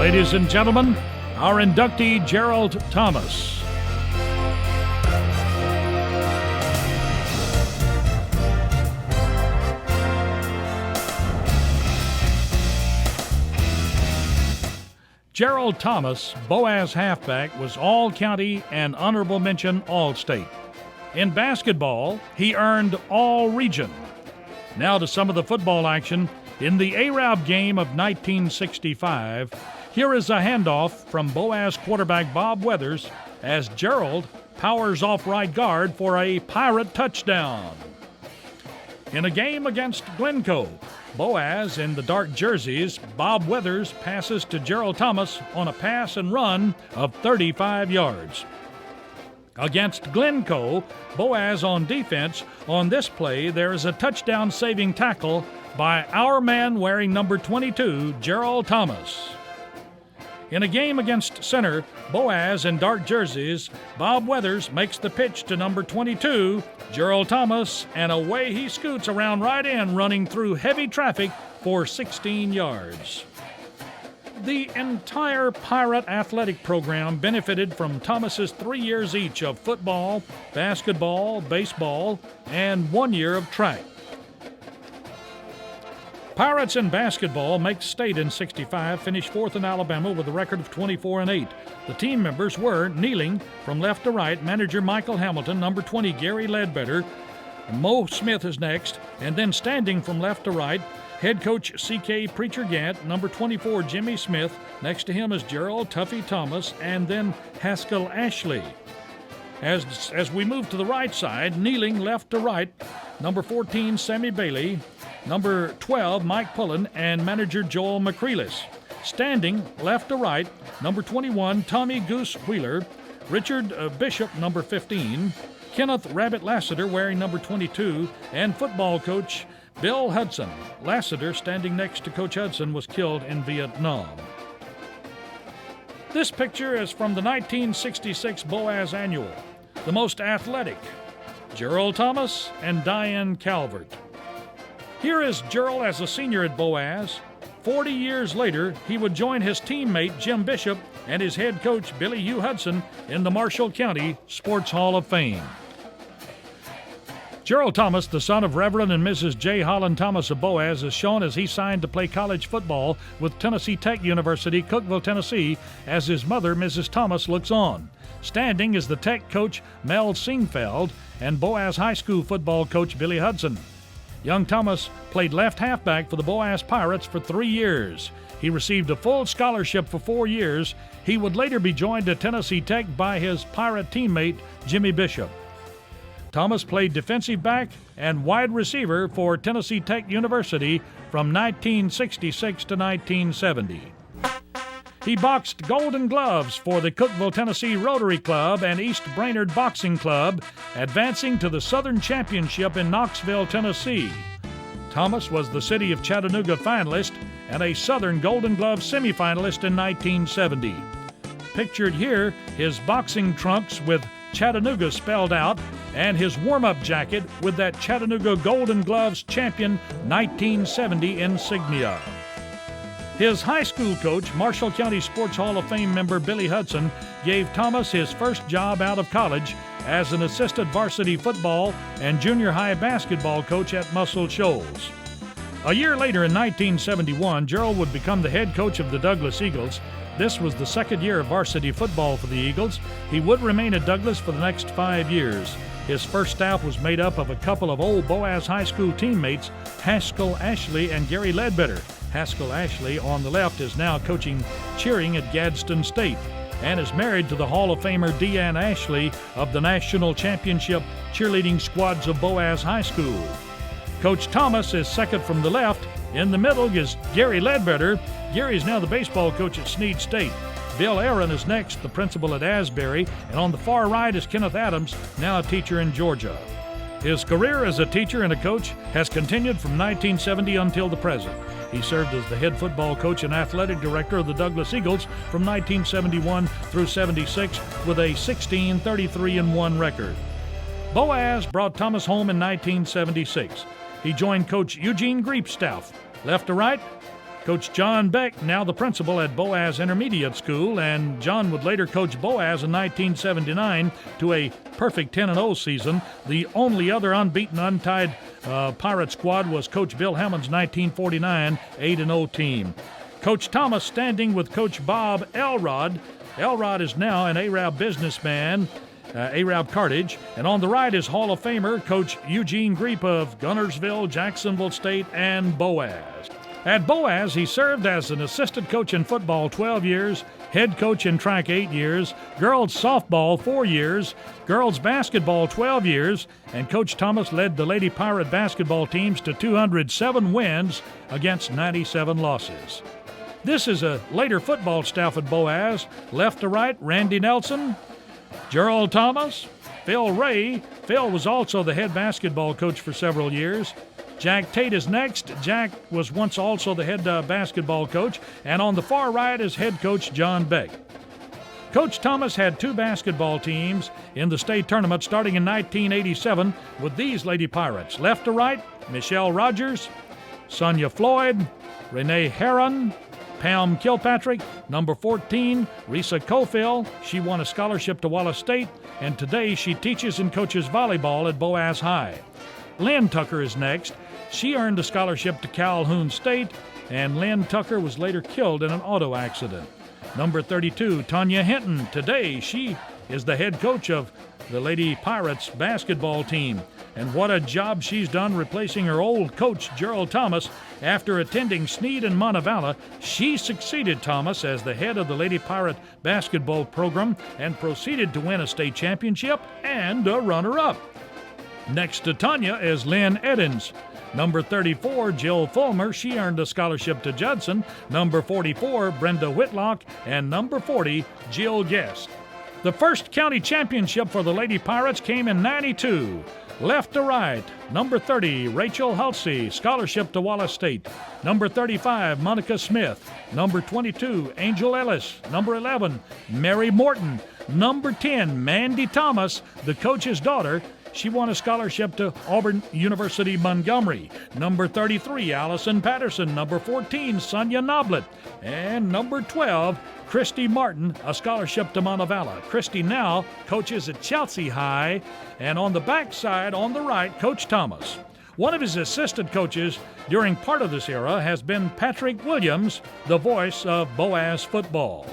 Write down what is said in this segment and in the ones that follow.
Ladies and gentlemen, our inductee, Gerald Thomas. Gerald Thomas, Boaz halfback, was All-County and honorable mention All-State. In basketball, he earned All-Region. Now to some of the football action. In the Arab game of 1965, here is a handoff from Boaz quarterback Bob Weathers as Gerald powers off right guard for a Pirate touchdown. In a game against Glencoe, Boaz in the dark jerseys, Bob Weathers passes to Gerald Thomas on a pass and run of 35 yards. Against Glencoe, Boaz on defense. On this play, there is a touchdown-saving tackle by our man wearing number 22, Gerald Thomas. In a game against Center, Boaz in dark jerseys, Bob Weathers makes the pitch to number 22, Gerald Thomas, and away he scoots around right in, running through heavy traffic for 16 yards. The entire Pirate athletic program benefited from Thomas's 3 years each of football, basketball, baseball, and 1 year of track. Pirates in basketball make state in 65, finished fourth in Alabama with a record of 24-8. The team members were kneeling from left to right, manager Michael Hamilton, number 20 Gary Ledbetter, Mo Smith is next, and then standing from left to right, head coach C.K. Preacher Gant, number 24 Jimmy Smith, next to him is Gerald Tuffy Thomas, and then Haskell Ashley. As we move to the right side, kneeling left to right, number 14 Sammy Bailey, number 12, Mike Pullen, and manager Joel McCreelis. Standing left to right, number 21, Tommy Goose Wheeler, Richard Bishop, number 15, Kenneth Rabbit Lassiter, wearing number 22, and football coach Bill Hudson. Lassiter, standing next to Coach Hudson, was killed in Vietnam. This picture is from the 1966 Boaz Annual. The most athletic, Gerald Thomas and Diane Calvert. Here is Gerald as a senior at Boaz. 40 years later, he would join his teammate Jim Bishop and his head coach Billy Hugh Hudson in the Marshall County Sports Hall of Fame. Gerald Thomas, the son of Reverend and Mrs. J. Holland Thomas of Boaz, is shown as he signed to play college football with Tennessee Tech University, Cookeville, Tennessee, as his mother, Mrs. Thomas, looks on. Standing is the Tech coach Mel Singfeld and Boaz High School football coach Billy Hudson. Young Thomas played left halfback for the Boaz Pirates for 3 years. He received a full scholarship for 4 years. He would later be joined at Tennessee Tech by his Pirate teammate Jimmy Bishop. Thomas played defensive back and wide receiver for Tennessee Tech University from 1966 to 1970. He boxed Golden Gloves for the Cookeville, Tennessee Rotary Club and East Brainerd Boxing Club, advancing to the Southern Championship in Knoxville, Tennessee. Thomas was the City of Chattanooga finalist and a Southern Golden Glove semifinalist in 1970. Pictured here, his boxing trunks with Chattanooga spelled out and his warm-up jacket with that Chattanooga Golden Gloves champion 1970 insignia. His high school coach, Marshall County Sports Hall of Fame member Billy Hudson, gave Thomas his first job out of college as an assistant varsity football and junior high basketball coach at Muscle Shoals. A year later, in 1971, Gerald would become the head coach of the Douglas Eagles. This was the second year of varsity football for the Eagles. He would remain at Douglas for the next 5 years. His first staff was made up of a couple of old Boaz High School teammates, Haskell Ashley and Gary Ledbetter. Haskell Ashley, on the left, is now coaching cheering at Gadsden State and is married to the Hall of Famer Deanne Ashley of the National Championship cheerleading squads of Boaz High School. Coach Thomas is second from the left. In the middle is Gary Ledbetter. Gary is now the baseball coach at Snead State. Bill Aaron is next, the principal at Asbury, and on the far right is Kenneth Adams, now a teacher in Georgia. His career as a teacher and a coach has continued from 1970 until the present. He served as the head football coach and athletic director of the Douglas Eagles from 1971 through 76 with a 16-33-1 record. Boaz brought Thomas home in 1976. He joined coach Eugene Greep's staff. Left to right, Coach John Beck, now the principal at Boaz Intermediate School, and John would later coach Boaz in 1979 to a perfect 10-0 season. The only other unbeaten, untied Pirate squad was Coach Bill Hammond's 1949 8-0 team. Coach Thomas standing with Coach Bob Elrod. Elrod is now an Arab businessman, Arab Cartage, and on the right is Hall of Famer Coach Eugene Greep of Gunnersville, Jacksonville State, and Boaz. At Boaz, he served as an assistant coach in football 12 years, head coach in track 8 years, girls softball 4 years, girls basketball 12 years, and Coach Thomas led the Lady Pirate basketball teams to 207 wins against 97 losses. This is a later football staff at Boaz. Left to right, Randy Nelson, Gerald Thomas, Phil Ray. Phil was also the head basketball coach for several years. Jack Tate is next. Jack was once also the head basketball coach. And on the far right is head coach John Beck. Coach Thomas had 2 basketball teams in the state tournament starting in 1987 with these Lady Pirates. Left to right, Michelle Rogers, Sonia Floyd, Renee Heron, Pam Kilpatrick, number 14, Risa Cofield. She won a scholarship to Wallace State, and today she teaches and coaches volleyball at Boaz High. Lynn Tucker is next. She earned a scholarship to Calhoun State, and Lynn Tucker was later killed in an auto accident. Number 32, Tanya Hinton. Today, she is the head coach of the Lady Pirates basketball team. And what a job she's done replacing her old coach, Gerald Thomas. After attending Sneed and Montevallo, she succeeded Thomas as the head of the Lady Pirate basketball program and proceeded to win a state championship and a runner-up. Next to Tanya is Lynn Eddins. Number 34, Jill Fulmer. She earned a scholarship to Judson. Number 44, Brenda Whitlock. And number 40, Jill Guest. The first county championship for the Lady Pirates came in '92. Left to right, number 30, Rachel Halsey, scholarship to Wallace State. Number 35, Monica Smith. Number 22, Angel Ellis. Number 11, Mary Morton. Number 10, Mandy Thomas, the coach's daughter. She won a scholarship to Auburn University Montgomery. Number 33, Allison Patterson. Number 14, Sonia Noblet. And number 12, Christy Martin, a scholarship to Montevallo. Christy now coaches at Chelsea High. And on the backside, on the right, Coach Thomas. One of his assistant coaches during part of this era has been Patrick Williams, the voice of Boaz football.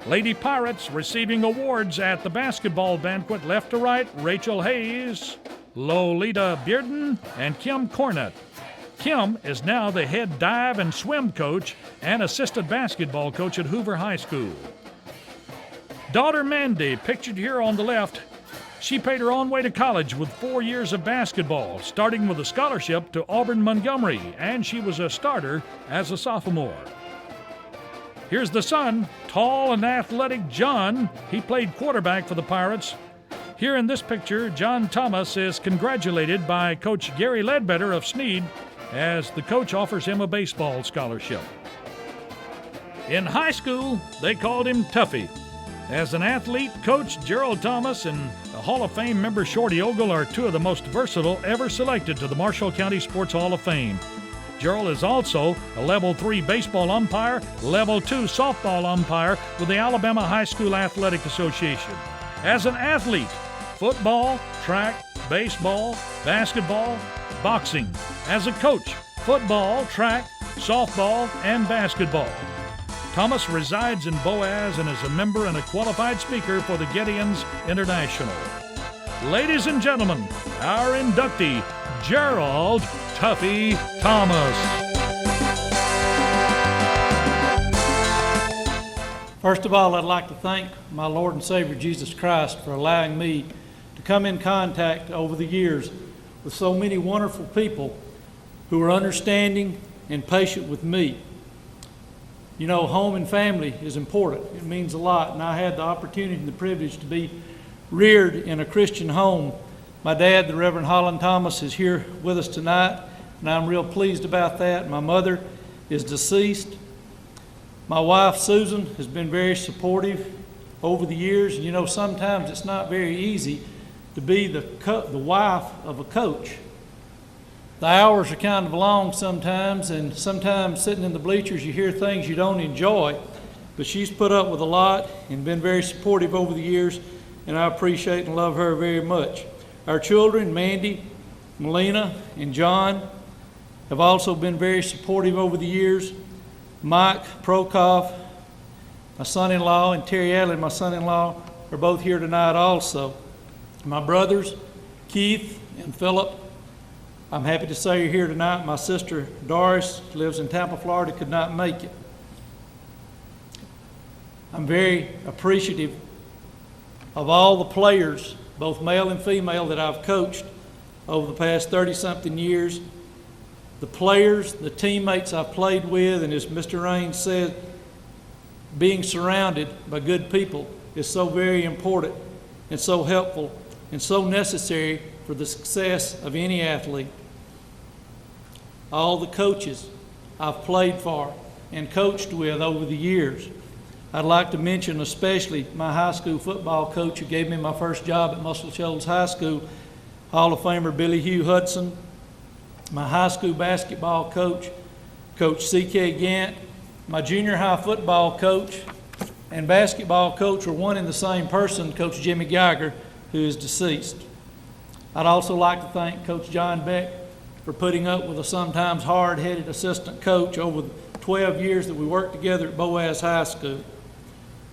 Lady Pirates receiving awards at the basketball banquet. Left to right, Rachel Hayes, Lolita Bearden, and Kim Cornett. Kim is now the head dive and swim coach and assistant basketball coach at Hoover High School. Daughter Mandy, pictured here on the left, she paid her own way to college with 4 years of basketball, starting with a scholarship to Auburn Montgomery, and she was a starter as a sophomore. Here's the son, tall and athletic John. He played quarterback for the Pirates. Here in this picture, John Thomas is congratulated by Coach Gary Ledbetter of Sneed as the coach offers him a baseball scholarship. In high school, they called him Tuffy. As an athlete, Coach Gerald Thomas and a Hall of Fame member Shorty Ogle are 2 of the most versatile ever selected to the Marshall County Sports Hall of Fame. Gerald is also a Level 3 baseball umpire, Level 2 softball umpire with the Alabama High School Athletic Association. As an athlete, football, track, baseball, basketball, boxing. As a coach, football, track, softball, and basketball. Thomas resides in Boaz and is a member and a qualified speaker for the Gideons International. Ladies and gentlemen, our inductee, Gerald Tuffy Thomas. First of all, I'd like to thank my Lord and Savior Jesus Christ for allowing me to come in contact over the years with so many wonderful people who are understanding and patient with me. You know, home and family is important. It means a lot, and I had the opportunity and the privilege to be reared in a Christian home. My dad, the Reverend Holland Thomas, is here with us tonight, and I'm real pleased about that. My mother is deceased. My wife, Susan, has been very supportive over the years. And you know, sometimes it's not very easy to be the wife of a coach. The hours are kind of long sometimes, and sometimes sitting in the bleachers you hear things you don't enjoy, but she's put up with a lot and been very supportive over the years, and I appreciate and love her very much. Our children, Mandy, Melina, and John, have also been very supportive over the years. Mike Prokoff, my son-in-law, and Terry Allen, my son-in-law, are both here tonight also. My brothers, Keith and Philip, I'm happy to say you're here tonight. My sister Doris lives in Tampa, Florida, could not make it. I'm very appreciative of all the players, both male and female, that I've coached over the past 30-something years. The players, the teammates I've played with, and as Mr. Raines said, being surrounded by good people is so very important and so helpful and so necessary for the success of any athlete. All the coaches I've played for and coached with over the years. I'd like to mention especially my high school football coach who gave me my first job at Muscle Shoals High School, Hall of Famer Billy Hugh Hudson. My high school basketball coach, Coach C.K. Gant. My junior high football coach and basketball coach were one and the same person, Coach Jimmy Geiger, who is deceased. I'd also like to thank Coach John Beck for putting up with a sometimes hard-headed assistant coach over the 12 years that we worked together at Boaz High School.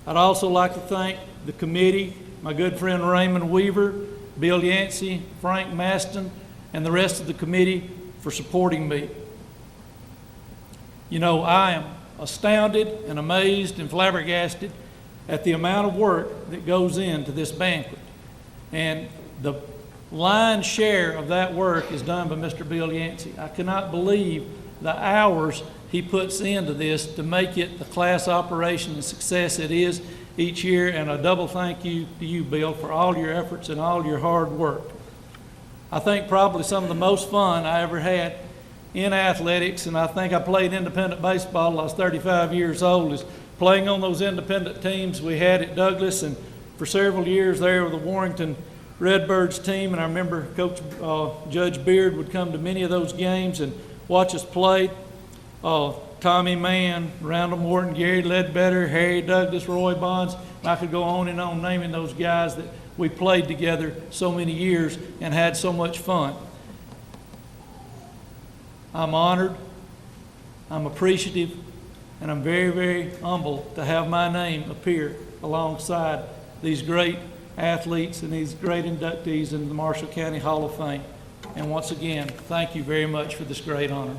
I'd also like to thank the committee, my good friend Raymond Weaver, Bill Yancey, Frank Maston, and the rest of the committee for supporting me. You know, I am astounded and amazed and flabbergasted at the amount of work that goes into this banquet. And the lion's share of that work is done by Mr. Bill Yancey. I cannot believe the hours he puts into this to make it the class operation and success it is each year, and a double thank you to you, Bill, for all your efforts and all your hard work. I think probably some of the most fun I ever had in athletics, and I think I played independent baseball till I was 35 years old, is playing on those independent teams we had at Douglas, and for several years there with the Warrington Redbirds team. And I remember Coach Judge Beard would come to many of those games and watch us play. Tommy Mann, Randall Morton, Gary Ledbetter, Harry Douglas, Roy Bonds. I could go on and on naming those guys that we played together so many years and had so much fun. I'm honored, I'm appreciative, and I'm very, very humbled to have my name appear alongside these great athletes and these great inductees in the Marshall County Hall of Fame. And once again, thank you very much for this great honor.